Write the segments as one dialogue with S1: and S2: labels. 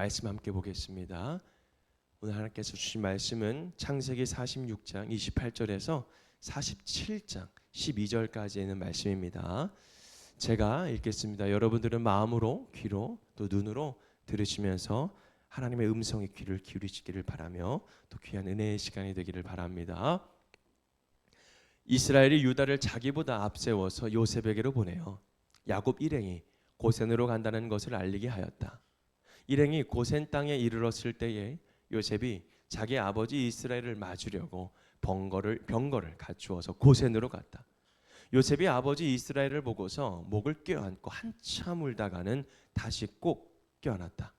S1: 말씀 함께 보겠습니다. 오늘 하나님께서 주신 말씀은 창세기 46장 28절에서 47장 12절까지 있는 말씀입니다. 제가 읽겠습니다. 여러분들은 마음으로, 귀로, 또 눈으로 들으시면서 하나님의 음성에 귀를 기울이시기를 바라며 또 귀한 은혜의 시간이 되기를 바랍니다. 이스라엘이 유다를 자기보다 앞세워서 요셉에게로 보내어 야곱 일행이 고센으로 간다는 것을 알리게 하였다. 일행이 고센 땅에 이르렀을 때에 요셉이 자기 아버지 이스라엘을 맞으려고 병거를 갖추어서 고센으로 갔다. 요셉이 아버지 이스라엘을 보고서 목을 껴안고 한참 울다가는 다시 꼭 껴안았다.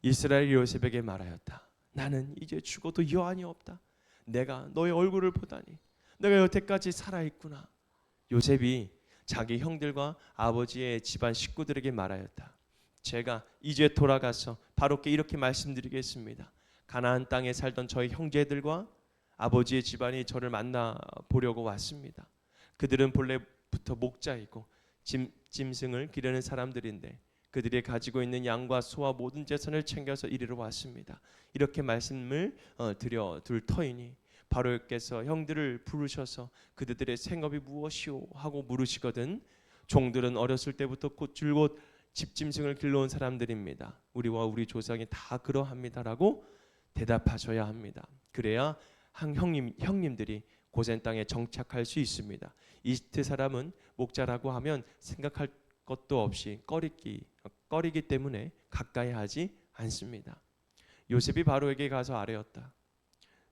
S1: 이스라엘이 요셉에게 말하였다. 나는 이제 죽어도 여한이 없다. 내가 너의 얼굴을 보다니 내가 여태까지 살아있구나. 요셉이 자기 형들과 아버지의 집안 식구들에게 말하였다. 제가 이제 돌아가서 바로께 이렇게 말씀드리겠습니다. 가나안 땅에 살던 저희 형제들과 아버지의 집안이 저를 만나 보려고 왔습니다. 그들은 본래부터 목자이고 짐승을 기르는 사람들인데 그들이 가지고 있는 양과 소와 모든 재산을 챙겨서 이리로 왔습니다. 이렇게 말씀을 드려둘 터이니 바로께서 형들을 부르셔서 그들의 생업이 무엇이오 하고 물으시거든 종들은 어렸을 때부터 줄곧 집짐승을 길러온 사람들입니다. 우리와 우리 조상이 다 그러합니다라고 대답하셔야 합니다. 그래야 형님들이 고센 땅에 정착할 수 있습니다. 이집트 사람은 목자라고 하면 생각할 것도 없이 꺼리기 때문에 가까이 하지 않습니다. 요셉이 바로에게 가서 아뢰었다.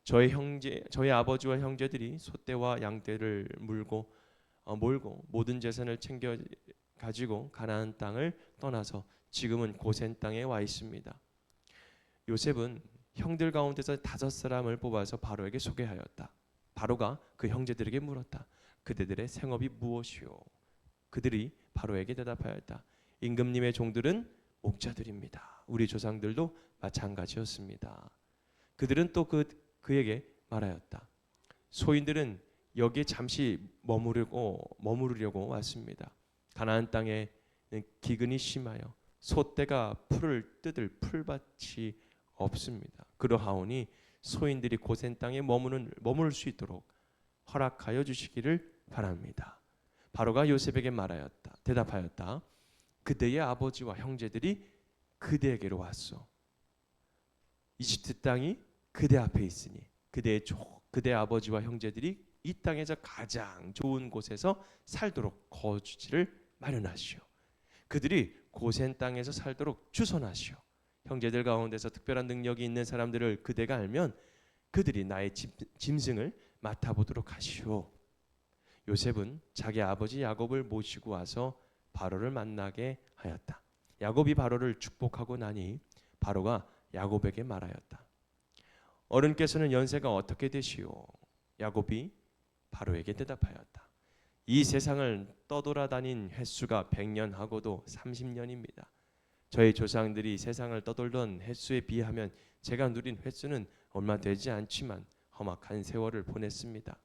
S1: 저희 아버지와 형제들이 소떼와 양떼를 몰고 모든 재산을 챙겨 가지고 가나안 땅을 떠나서 지금은 고센 땅에 와 있습니다. 요셉은 형들 가운데서 5사람을 뽑아서 바로에게 소개하였다. 바로가 그 형제들에게 물었다. 그대들의 생업이 무엇이요? 그들이 바로에게 대답하였다. 임금님의 종들은 목자들입니다. 우리 조상들도 마찬가지였습니다. 그들은 또 그에게 말하였다. 소인들은 여기에 잠시 머무르려고 왔습니다. 가나안 땅에는 기근이 심하여 소떼가 풀을 뜯을 풀밭이 없습니다. 그러하오니 소인들이 고센 땅에 머무를 수 있도록 허락하여 주시기를 바랍니다. 바로가 요셉에게 대답하였다. 그대의 아버지와 형제들이 그대에게로 왔소. 이집트 땅이 그대 앞에 있으니 그대 아버지와 형제들이 이 땅에서 가장 좋은 곳에서 살도록 거주지를 마련하시오. 그들이 고센 땅에서 살도록 주선하시오. 형제들 가운데서 특별한 능력이 있는 사람들을 그대가 알면 그들이 나의 짐승을 맡아보도록 하시오. 요셉은 자기 아버지 야곱을 모시고 와서 바로를 만나게 하였다. 야곱이 바로를 축복하고 나니 바로가 야곱에게 말하였다. 어른께서는 연세가 어떻게 되시오? 야곱이 바로에게 대답하였다. 이 세상을 떠돌아다닌 횟수가 100년하고도 30년입니다. 저희 조상들이 세상을 떠돌던 횟수에 비하면 제가 누린 횟수는 얼마 되지 않지만 험악한 세월을 보냈습니다.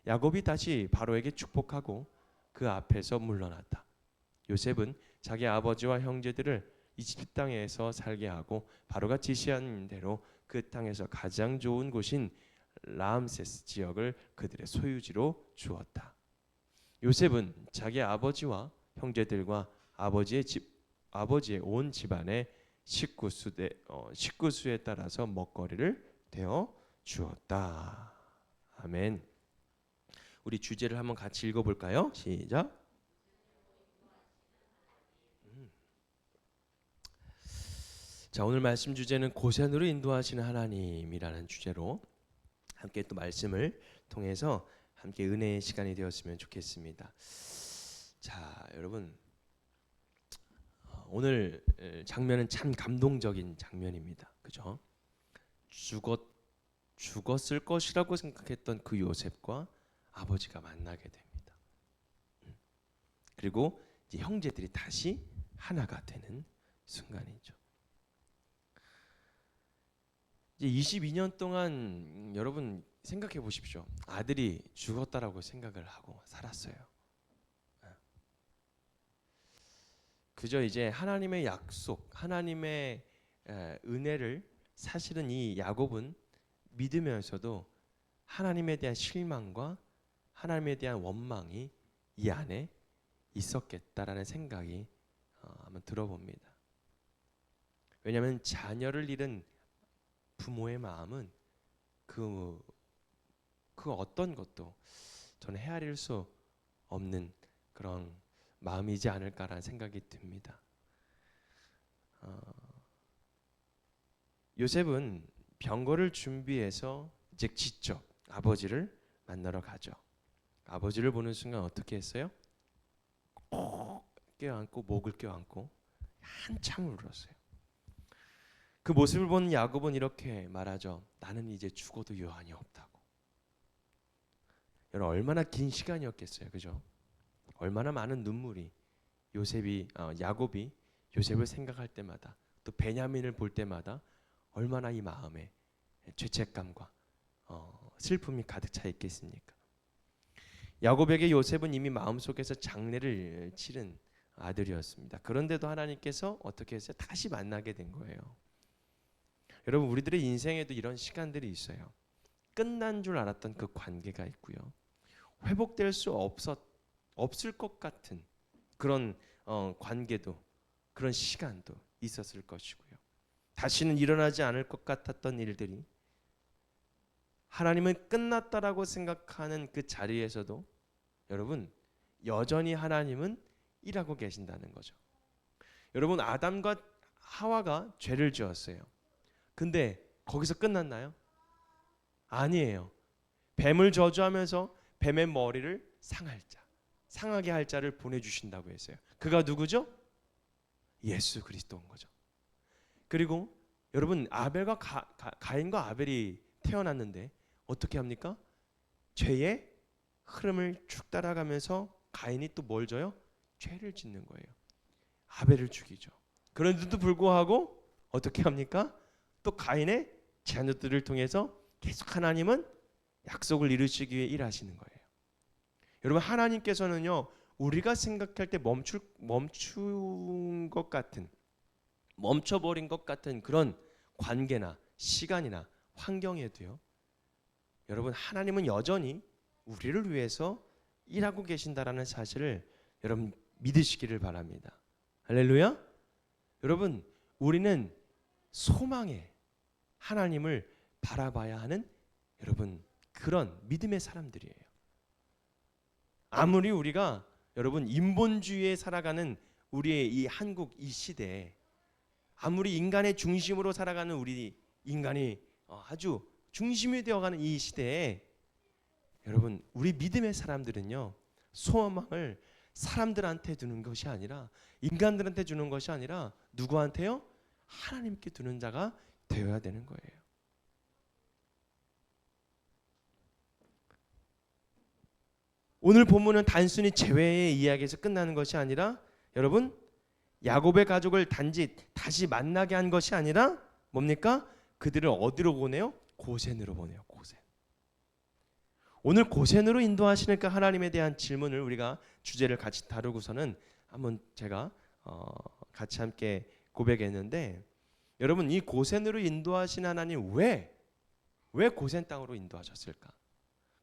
S1: 야곱이 다시 바로에게 축복하고 그 앞에서 물러났다. 요셉은 자기 아버지와 형제들을 이집트 땅에서 살게 하고 바로가 지시한 대로 그 땅에서 가장 좋은 곳인 라암세스 지역을 그들의 소유지로 주었다. 요셉은 자기 아버지와 형제들과 아버지의 온 집안의 식구수에 따라서 먹거리를 되어 주었다. 아멘. 우리 주제를 한번 같이 읽어볼까요? 시작. 자, 오늘 말씀 주제는 고센으로 인도하시는 하나님이라는 주제로 함께 또 말씀을 통해서 함께 은혜의 시간이 되었으면 좋겠습니다. 자, 여러분 오늘 장면은 참 감동적인 장면입니다. 그죠? 죽었을 것이라고 생각했던 그 요셉과 아버지가 만나게 됩니다. 그리고 이제 형제들이 다시 하나가 되는 순간이죠. 이제 22년 동안 여러분 생각해 보십시오. 아들이 죽었다라고 생각을 하고 살았어요. 그저 이제 하나님의 약속, 하나님의 은혜를 사실은 이 야곱은 믿으면서도 하나님에 대한 실망과 하나님에 대한 원망이 이 안에 있었겠다라는 생각이 한번 들어봅니다. 왜냐하면 자녀를 잃은 부모의 마음은 그 어떤 것도 저는 헤아릴 수 없는 그런 마음이지 않을까라는 생각이 듭니다. 요셉은 병거를 준비해서 이제 직접 아버지를 만나러 가죠. 아버지를 보는 순간 어떻게 했어요? 꼭 껴안고 목을 껴안고 한참 울었어요. 그 모습을 본 야곱은 이렇게 말하죠. 나는 이제 죽어도 여한이 없다고. 여러분 얼마나 긴 시간이었겠어요, 그죠? 얼마나 많은 눈물이 야곱이 요셉을 생각할 때마다 또 베냐민을 볼 때마다 얼마나 이 마음에 죄책감과 슬픔이 가득 차 있겠습니까? 야곱에게 요셉은 이미 마음속에서 장례를 치른 아들이었습니다. 그런데도 하나님께서 어떻게 했어요? 다시 만나게 된 거예요. 여러분 우리들의 인생에도 이런 시간들이 있어요. 끝난 줄 알았던 그 관계가 있고요. 회복될 수 없을 것 같은 그런 관계도 그런 시간도 있었을 것이고요. 다시는 일어나지 않을 것 같았던 일들이 하나님은 끝났다라고 생각하는 그 자리에서도 여러분 여전히 하나님은 일하고 계신다는 거죠. 여러분 아담과 하와가 죄를 지었어요. 근데 거기서 끝났나요? 아니에요. 뱀을 저주하면서 뱀의 머리를 상하게 할 자를 보내주신다고 했어요. 그가 누구죠? 예수 그리스도인 거죠. 그리고 여러분 아벨과 가인과 아벨이 태어났는데 어떻게 합니까? 죄의 흐름을 쭉 따라가면서 가인이 또 뭘 져요? 죄를 짓는 거예요. 아벨을 죽이죠. 그런데도 불구하고 어떻게 합니까? 또 가인의 자녀들을 통해서 계속 하나님은 약속을 이루시기 위해 일하시는 거예요. 여러분 하나님께서는요 우리가 생각할 때 멈춘 것 같은 멈춰버린 것 같은 그런 관계나 시간이나 환경에도요 여러분 하나님은 여전히 우리를 위해서 일하고 계신다라는 사실을 여러분 믿으시기를 바랍니다. 할렐루야. 여러분 우리는 소망에 하나님을 바라봐야 하는 여러분 그런 믿음의 사람들이에요. 아무리 우리가 여러분 인본주의에 살아가는 우리의 이 한국 이 시대에 아무리 인간의 중심으로 살아가는 우리 인간이 아주 중심이 되어가는 이 시대에 여러분 우리 믿음의 사람들은요 소망을 사람들한테 두는 것이 아니라 인간들한테 주는 것이 아니라 누구한테요? 하나님께 두는 자가 되어야 되는 거예요. 오늘 본문은 단순히 재회의 이야기에서 끝나는 것이 아니라 여러분 야곱의 가족을 단지 다시 만나게 한 것이 아니라 뭡니까? 그들을 어디로 보내요? 고센으로 보내요. 고센. 오늘 고센으로 인도하시니까 하나님에 대한 질문을 우리가 주제를 같이 다루고서는 한번 제가 같이 함께 고백했는데 여러분 이 고센으로 인도하신 하나님 왜 고센 땅으로 인도하셨을까?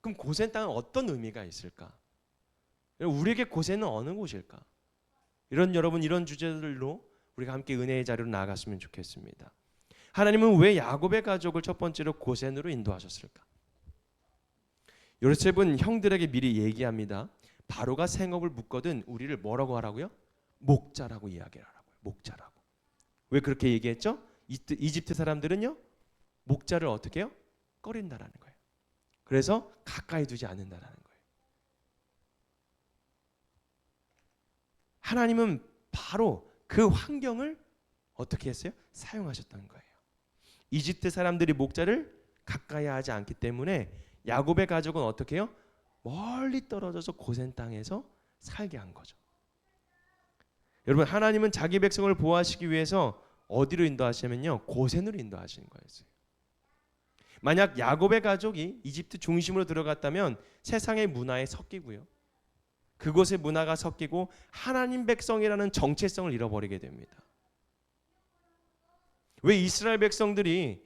S1: 그럼 고센 땅은 어떤 의미가 있을까? 우리에게 고센은 어느 곳일까? 여러분 이런 주제들로 우리가 함께 은혜의 자리로 나아갔으면 좋겠습니다. 하나님은 왜 야곱의 가족을 첫 번째로 고센으로 인도하셨을까? 요셉은 형들에게 미리 얘기합니다. 바로가 생업을 묶거든 우리를 뭐라고 하라고요? 목자라고 이야기를 하라고요. 목자라고. 왜 그렇게 얘기했죠? 이집트 사람들은요 목자를 어떻게 해요? 꺼린다라는 거예요. 그래서 가까이 두지 않는다라는 거예요. 하나님은 바로 그 환경을 어떻게 했어요? 사용하셨던 거예요. 이집트 사람들이 목자를 가까이 하지 않기 때문에 야곱의 가족은 어떻게 해요? 멀리 떨어져서 고센 땅에서 살게 한 거죠. 여러분 하나님은 자기 백성을 보호하시기 위해서 어디로 인도하시냐면요 고센으로 인도하시는 거였어요. 만약 야곱의 가족이 이집트 중심으로 들어갔다면 세상의 문화에 섞이고요. 그곳의 문화가 섞이고 하나님 백성이라는 정체성을 잃어버리게 됩니다. 왜 이스라엘 백성들이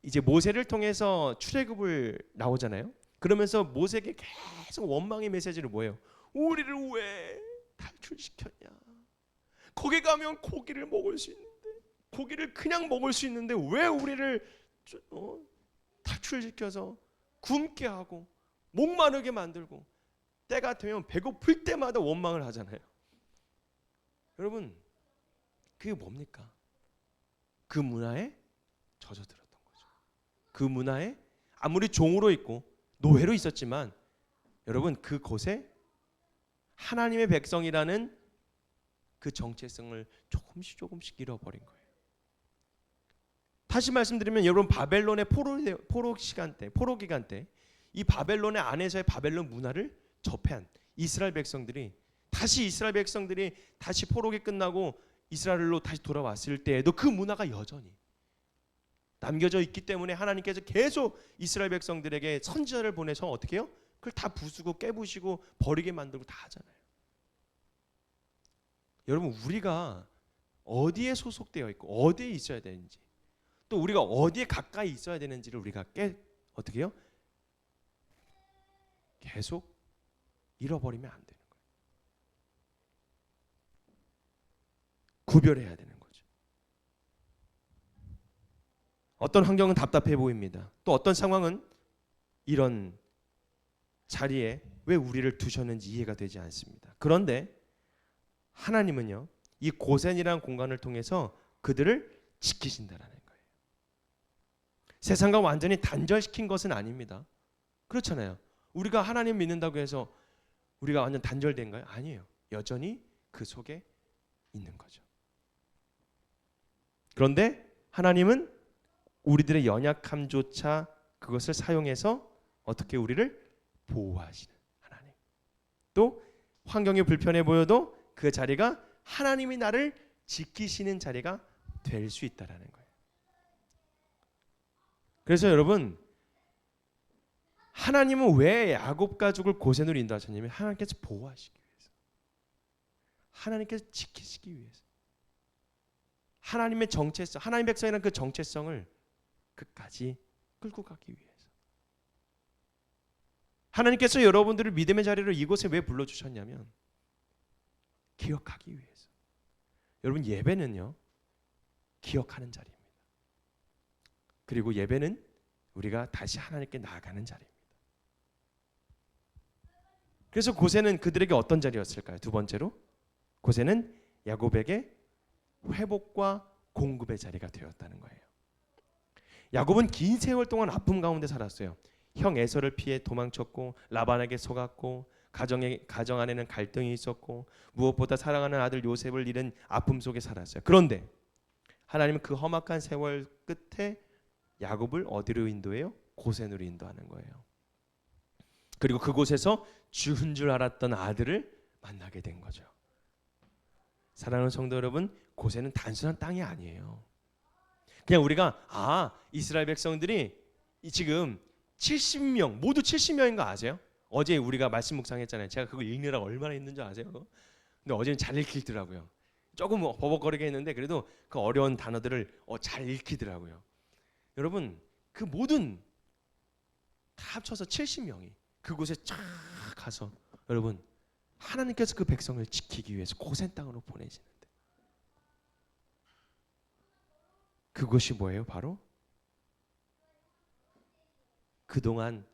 S1: 이제 모세를 통해서 출애굽을 나오잖아요. 그러면서 모세에게 계속 원망의 메시지를 뭐예요? 우리를 왜 탈출시켰냐? 거기 가면 고기를 먹을 수 있는데, 고기를 그냥 먹을 수 있는데 왜 우리를 탈출시켜서 굶게 하고 목마르게 만들고, 때가 되면 배고플 때마다 원망을 하잖아요. 여러분, 그게 뭡니까? 그 문화에 젖어들었던 거죠. 그 문화에 아무리 종으로 있고 노예로 있었지만 여러분, 그곳에 하나님의 백성이라는 그 정체성을 조금씩 잃어버린 거예요. 다시 말씀드리면 여러분, 바벨론의 포로 기간 때 이 바벨론의 안에서의 바벨론 문화를 접한 이스라엘 백성들이 다시 포로기 끝나고 이스라엘로 다시 돌아왔을 때에도 그 문화가 여전히 남겨져 있기 때문에 하나님께서 계속 이스라엘 백성들에게 선지자를 보내서 어떻게 해요? 그걸 다 부수고 깨부시고 버리게 만들고 다 하잖아요. 여러분, 우리가 어디에 소속되어 있고 어디에 있어야 되는지, 또 우리가 어디에 가까이 있어야 되는지를 우리가 어떻게 해요? 계속 잃어버리면 안 되는 거예요. 구별해야 되는 거죠. 어떤 환경은 답답해 보입니다. 또 어떤 상황은 이런 자리에 왜 우리를 두셨는지 이해가 되지 않습니다. 그런데 하나님은요, 이 고센이라는 공간을 통해서 그들을 지키신다라는 거예요. 세상과 완전히 단절시킨 것은 아닙니다. 그렇잖아요. 우리가 하나님 믿는다고 해서 우리가 완전 단절된가요? 아니에요. 여전히 그 속에 있는 거죠. 그런데 하나님은 우리들의 연약함조차 그것을 사용해서 어떻게 우리를 보호하시는 하나님. 또 환경이 불편해 보여도 그 자리가 하나님이 나를 지키시는 자리가 될 수 있다라는 거예요. 그래서 여러분, 하나님은 왜 야곱 가족을 고센으로 인도하셨냐면 하나님께서 보호하시기 위해서, 하나님께서 지키시기 위해서, 하나님의 정체성, 하나님 백성이라는 그 정체성을 끝까지 끌고 가기 위해서. 하나님께서 여러분들을 믿음의 자리로 이곳에 왜 불러주셨냐면 기억하기 위해서. 여러분, 예배는요, 기억하는 자리입니다. 그리고 예배는 우리가 다시 하나님께 나아가는 자리입니다. 그래서 고센은 그들에게 어떤 자리였을까요? 두 번째로, 고센은 야곱에게 회복과 공급의 자리가 되었다는 거예요. 야곱은 긴 세월 동안 아픔 가운데 살았어요. 형 에서를 피해 도망쳤고, 라반에게 속았고, 가정 안에는 갈등이 있었고, 무엇보다 사랑하는 아들 요셉을 잃은 아픔 속에 살았어요. 그런데 하나님은 그 험악한 세월 끝에 야곱을 어디로 인도해요? 고센으로 인도하는 거예요. 그리고 그곳에서 죽은 줄 알았던 아들을 만나게 된 거죠. 사랑하는 성도 여러분, 고센은 단순한 땅이 아니에요. 그냥 우리가 이스라엘 백성들이 지금 70명, 모두 70명인 거 아세요? 어제 우리가 말씀 묵상했잖아요. 제가 그거 읽느라 얼마나 힘든 줄 아세요? 근데 어제는 잘 읽히더라고요. 조금 버벅거리게 했는데 그래도 그 어려운 단어들을 잘 읽히더라고요. 여러분, 그 모든 다 합쳐서 70명이 그곳에 쫙 가서, 여러분, 하나님께서 그 백성을 지키기 위해서 고센 땅으로 보내시는데, 그것이 뭐예요? 바로 그동안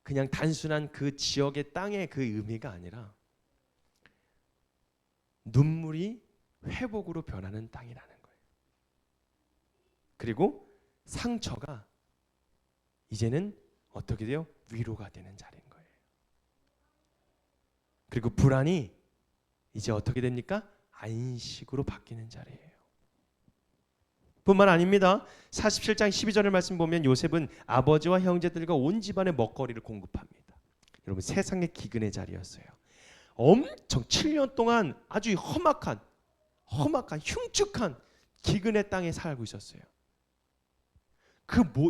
S1: 그냥 단순한 그 지역의 땅의 그 의미가 아니라 눈물이 회복으로 변하는 땅이라는 거예요. 그리고 상처가 이제는 어떻게 돼요? 위로가 되는 자리인 거예요. 그리고 불안이 이제 어떻게 됩니까? 안식으로 바뀌는 자리예요. 뿐만 아닙니다. 47장 12절의 말씀 보면 요셉은 아버지와 형제들과 온 집안의 먹거리를 공급합니다. 여러분, 세상의 기근의 자리였어요. 엄청 7년 동안 아주 험악한 흉측한 기근의 땅에 살고 있었어요.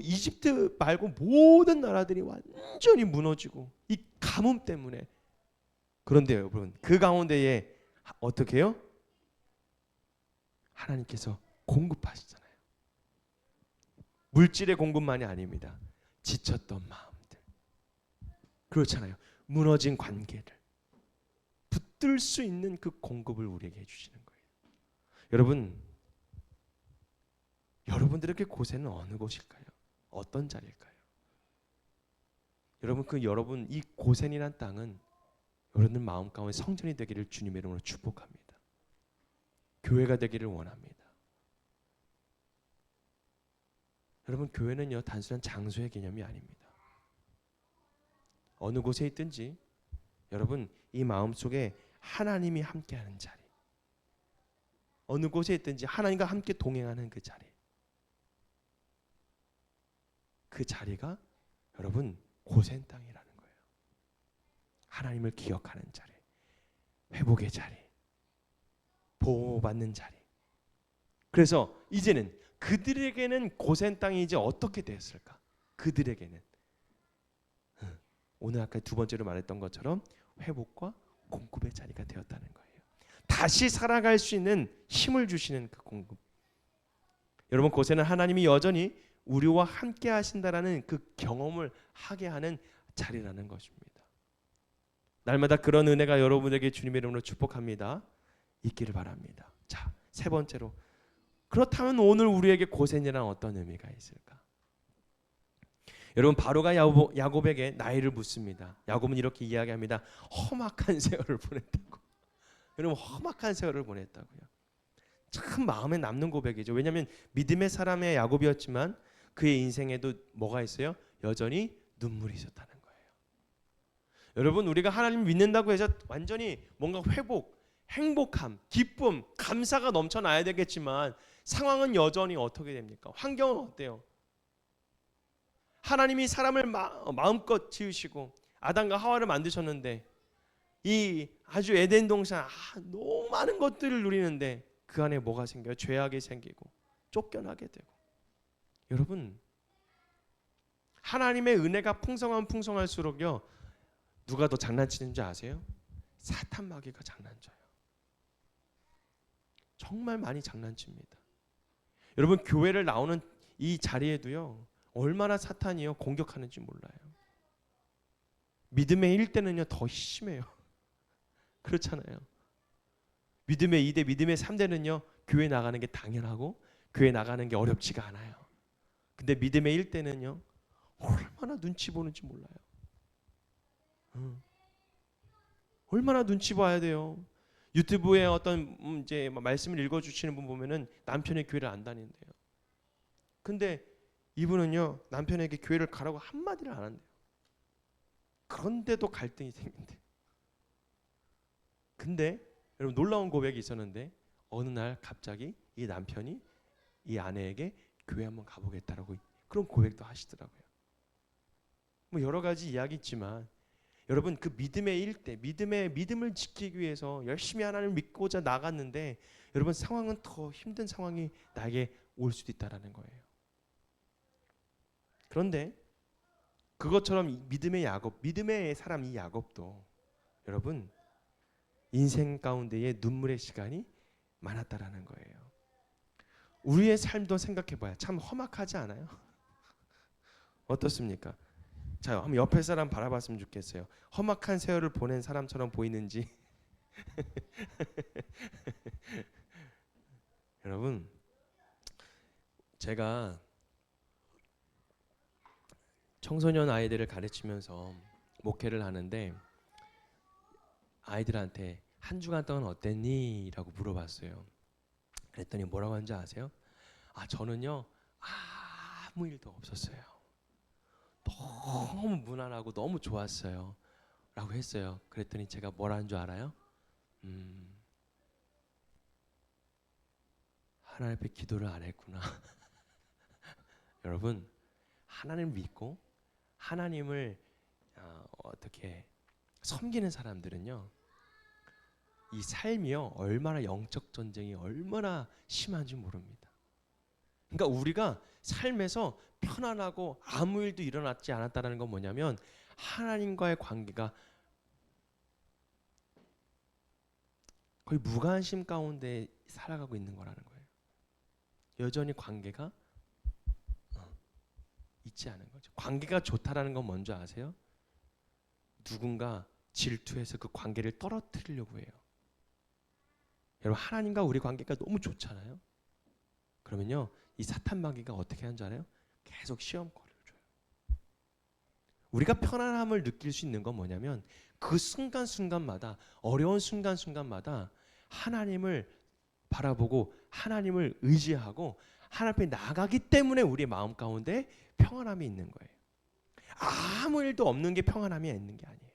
S1: 이집트 말고 모든 나라들이 완전히 무너지고 이 가뭄 때문에. 그런데 여러분, 그 가운데에 어떻게 해요? 하나님께서 공급하시잖아요. 물질의 공급만이 아닙니다. 지쳤던 마음들, 그렇잖아요. 무너진 관계를 붙들 수 있는 그 공급을 우리에게 해주시는 거예요. 여러분, 여러분들에게 고센은 어느 곳일까요? 어떤 자리일까요? 여러분 이 고센이란 땅은 여러분들 마음 가운데 성전이 되기를 주님의 이름으로 축복합니다. 교회가 되기를 원합니다. 여러분, 교회는요 단순한 장소의 개념이 아닙니다. 어느 곳에 있든지 여러분 이 마음속에 하나님이 함께하는 자리, 어느 곳에 있든지 하나님과 함께 동행하는 그 자리, 그 자리가 여러분 고센 땅이라는 거예요. 하나님을 기억하는 자리, 회복의 자리, 보호받는 자리. 그래서 이제는 그들에게는 고센 땅이 이제 어떻게 되었을까? 그들에게는 오늘 아까 두 번째로 말했던 것처럼 회복과 공급의 자리가 되었다는 거예요. 다시 살아갈 수 있는 힘을 주시는 그 공급. 여러분, 고센은 하나님이 여전히 우리와 함께 하신다라는 그 경험을 하게 하는 자리라는 것입니다. 날마다 그런 은혜가 여러분에게 주님의 이름으로 축복합니다. 있기를 바랍니다. 자, 세 번째로, 그렇다면 오늘 우리에게 고센이란 어떤 의미가 있을까? 여러분, 바로가 야곱에게 나이를 묻습니다. 야곱은 이렇게 이야기합니다. 험악한 세월을 보냈다고. 여러분, 험악한 세월을 보냈다고요. 참 마음에 남는 고백이죠. 왜냐하면 믿음의 사람의 야곱이었지만 그의 인생에도 뭐가 있어요? 여전히 눈물이 있었다는 거예요. 여러분, 우리가 하나님 믿는다고 해서 완전히 뭔가 회복, 행복함, 기쁨, 감사가 넘쳐나야 되겠지만 상황은 여전히 어떻게 됩니까? 환경은 어때요? 하나님이 사람을 마음껏 지으시고 아담과 하와를 만드셨는데 이 아주 에덴 동산 너무 많은 것들을 누리는데 그 안에 뭐가 생겨요? 죄악이 생기고 쫓겨나게 되고. 여러분, 하나님의 은혜가 풍성하면 풍성할수록요 누가 더 장난치는지 아세요? 사탄 마귀가 장난쳐요. 정말 많이 장난칩니다. 여러분, 교회를 나오는 이 자리에도요 얼마나 사탄이요 공격하는지 몰라요. 믿음의 1대는요 더 심해요. 그렇잖아요. 믿음의 2대, 믿음의 3대는요 교회 나가는 게 당연하고 교회 나가는 게 어렵지가 않아요. 근데 믿음의 1대는요 얼마나 눈치 보는지 몰라요. 얼마나 눈치 봐야 돼요. 유튜브에 어떤 이제 말씀을 읽어주시는 분 보면은 남편이 교회를 안 다닌대요. 근데 이분은요 남편에게 교회를 가라고 한마디를 안 한대요. 그런데도 갈등이 생긴대요. 근데 여러분, 놀라운 고백이 있었는데 어느 날 갑자기 이 남편이 이 아내에게 교회 한번 가보겠다라고 그런 고백도 하시더라고요. 뭐 여러 가지 이야기 있지만 여러분, 그 믿음의 1대, 믿음을 지키기 위해서 열심히 하나님을 믿고자 나갔는데 여러분, 상황은 더 힘든 상황이 나에게 올 수도 있다라는 거예요. 그런데 그것처럼 믿음의 야곱, 믿음의 사람 이 야곱도 여러분 인생 가운데에 눈물의 시간이 많았다라는 거예요. 우리의 삶도 생각해봐야 참 험악하지 않아요? 어떻습니까? 자, 한번 옆에 사람 바라봤으면 좋겠어요. 험악한 세월을 보낸 사람처럼 보이는지. 여러분, 제가 청소년 아이들을 가르치면서 목회를 하는데 아이들한테 한 주간 동안 어땠니? 라고 물어봤어요. 그랬더니 뭐라고 하는지 아세요? 저는요 아무 일도 없었어요. 너무 무난하고 너무 좋았어요 라고 했어요. 그랬더니 제가 뭐라는 줄 알아요? 하나님 앞에 기도를 안 했구나. 여러분, 하나님을 믿고 하나님을 어떻게 섬기는 사람들은요 이 삶이요 얼마나 영적 전쟁이 얼마나 심한지 모릅니다. 그러니까 우리가 삶에서 편안하고 아무 일도 일어나지 않았다는 건 뭐냐면 하나님과의 관계가 거의 무관심 가운데 살아가고 있는 거라는 거예요. 여전히 관계가 있지 않은 거죠. 관계가 좋다라는 건 뭔지 아세요? 누군가 질투해서 그 관계를 떨어뜨리려고 해요. 여러분, 하나님과 우리 관계가 너무 좋잖아요. 그러면요, 이 사탄 마귀가 어떻게 하는 줄 알아요? 계속 시험거리를 줘요. 우리가 편안함을 느낄 수 있는 건 뭐냐면 그 순간순간마다, 어려운 순간순간마다 하나님을 바라보고 하나님을 의지하고 하나님 앞에 나가기 때문에 우리의 마음 가운데 평안함이 있는 거예요. 아무 일도 없는 게 평안함이 있는 게 아니에요.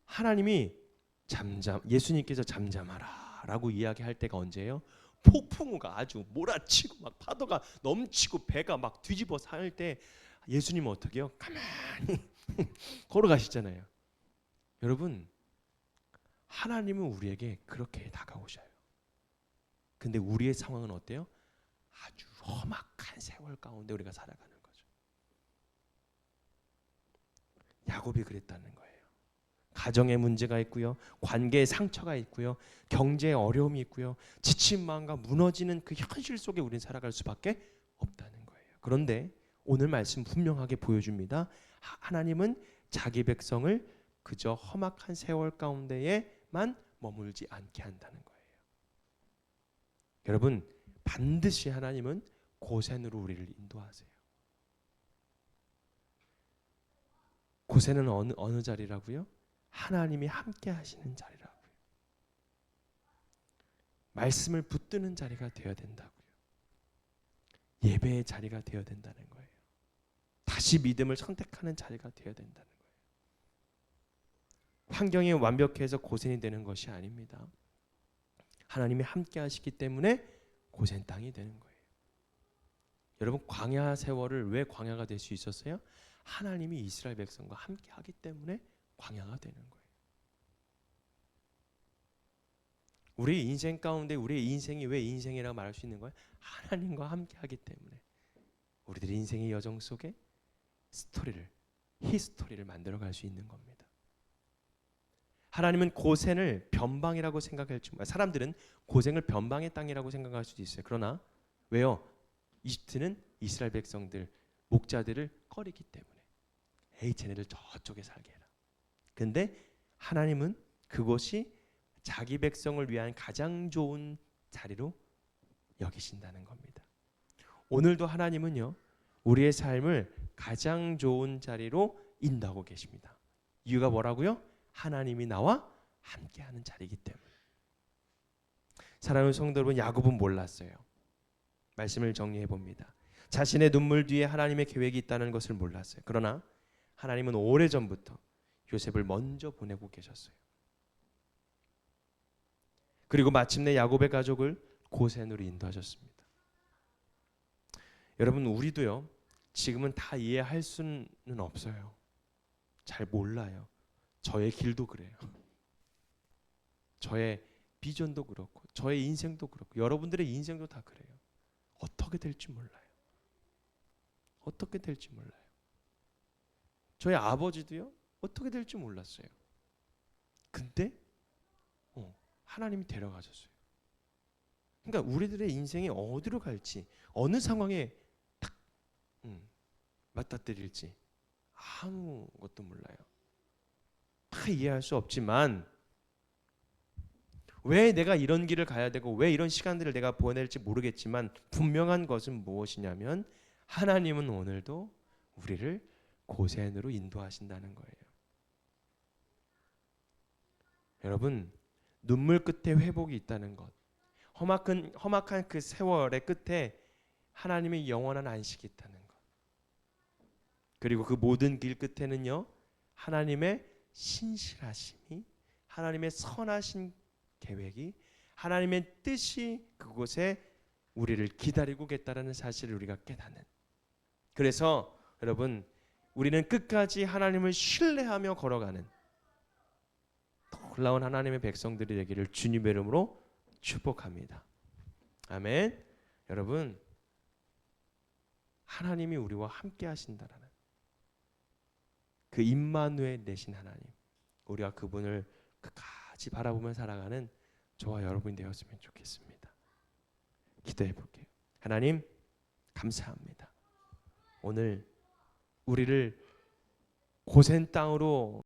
S1: 하나님이 예수님께서 잠잠하라 라고 이야기할 때가 언제예요? 폭풍우가 아주 몰아치고 막 파도가 넘치고 배가 막 뒤집어 살 때 예수님은 어떻게 해요? 가만히 걸어가시잖아요. 여러분, 하나님은 우리에게 그렇게 다가오셔요. 근데 우리의 상황은 어때요? 아주 험악한 세월 가운데 우리가 살아가는 거죠. 야곱이 그랬다는 거예요. 가정에 문제가 있고요, 관계에 상처가 있고요, 경제에 어려움이 있고요, 지친 마음과 무너지는 그 현실 속에 우리는 살아갈 수밖에 없다는 거예요. 그런데 오늘 말씀 분명하게 보여줍니다. 하나님은 자기 백성을 그저 험악한 세월 가운데에만 머물지 않게 한다는 거예요. 여러분, 반드시 하나님은 고센으로 우리를 인도하세요. 고센은 어느 자리라고요? 하나님이 함께 하시는 자리라고요. 말씀을 붙드는 자리가 되어야 된다고요. 예배의 자리가 되어야 된다는 거예요. 다시 믿음을 선택하는 자리가 되어야 된다는 거예요. 환경이 완벽해서 고센이 되는 것이 아닙니다. 하나님이 함께 하시기 때문에 고센 땅이 되는 거예요. 여러분, 광야 세월을 왜 광야가 될 수 있었어요? 하나님이 이스라엘 백성과 함께 하기 때문에 광야가 되는 거예요. 우리 인생 가운데 우리의 인생이 왜 인생이라고 말할 수 있는 거예요? 하나님과 함께 하기 때문에. 우리들의 인생의 여정 속에 히스토리를 만들어 갈 수 있는 겁니다. 하나님은 고센을 변방이라고 생각할지 몰라요. 사람들은 고센을 변방의 땅이라고 생각할 수도 있어요. 그러나 왜요? 이집트는 이스라엘 백성들, 목자들을 꺼리기 때문에 쟤네들 저쪽에 살게 해라. 근데 하나님은 그곳이 자기 백성을 위한 가장 좋은 자리로 여기신다는 겁니다. 오늘도 하나님은요, 우리의 삶을 가장 좋은 자리로 인도하고 계십니다. 이유가 뭐라고요? 하나님이 나와 함께하는 자리이기 때문에. 사랑하는 성도 여러분, 야곱은 몰랐어요. 말씀을 정리해 봅니다. 자신의 눈물 뒤에 하나님의 계획이 있다는 것을 몰랐어요. 그러나 하나님은 오래전부터 요셉을 먼저 보내고 계셨어요. 그리고 마침내 야곱의 가족을 고센으로 인도하셨습니다. 여러분, 우리도요, 지금은 다 이해할 수는 없어요. 잘 몰라요. 저의 길도 그래요. 저의 비전도 그렇고 저의 인생도 그렇고 여러분들의 인생도 다 그래요. 어떻게 될지 몰라요. 어떻게 될지 몰라요. 저희 아버지도요, 어떻게 될지 몰랐어요. 근데 하나님이 데려가셨어요. 그러니까 우리들의 인생이 어디로 갈지, 어느 상황에 딱 맞닥뜨릴지 아무것도 몰라요. 다 이해할 수 없지만 왜 내가 이런 길을 가야 되고 왜 이런 시간들을 내가 보낼지 모르겠지만 분명한 것은 무엇이냐면 하나님은 오늘도 우리를 고센으로 인도하신다는 거예요. 여러분, 눈물 끝에 회복이 있다는 것, 험악한 그 세월의 끝에 하나님의 영원한 안식이 있다는 것, 그리고 그 모든 길 끝에는요, 하나님의 신실하심이, 하나님의 선하신 계획이, 하나님의 뜻이 그곳에 우리를 기다리고 계시다는 사실을 우리가 깨닫는. 그래서 여러분, 우리는 끝까지 하나님을 신뢰하며 걸어가는 놀라운 하나님의 백성들이 되기를 주님의 이름으로 축복합니다. 아멘. 여러분, 하나님이 우리와 함께 하신다라는 그 임마누엘 되신 하나님, 우리가 그분을 끝까지 같이 바라보며 살아가는 저와 여러분이 되었으면 좋겠습니다. 기도해 볼게요. 하나님 감사합니다. 오늘 우리를 고센 땅으로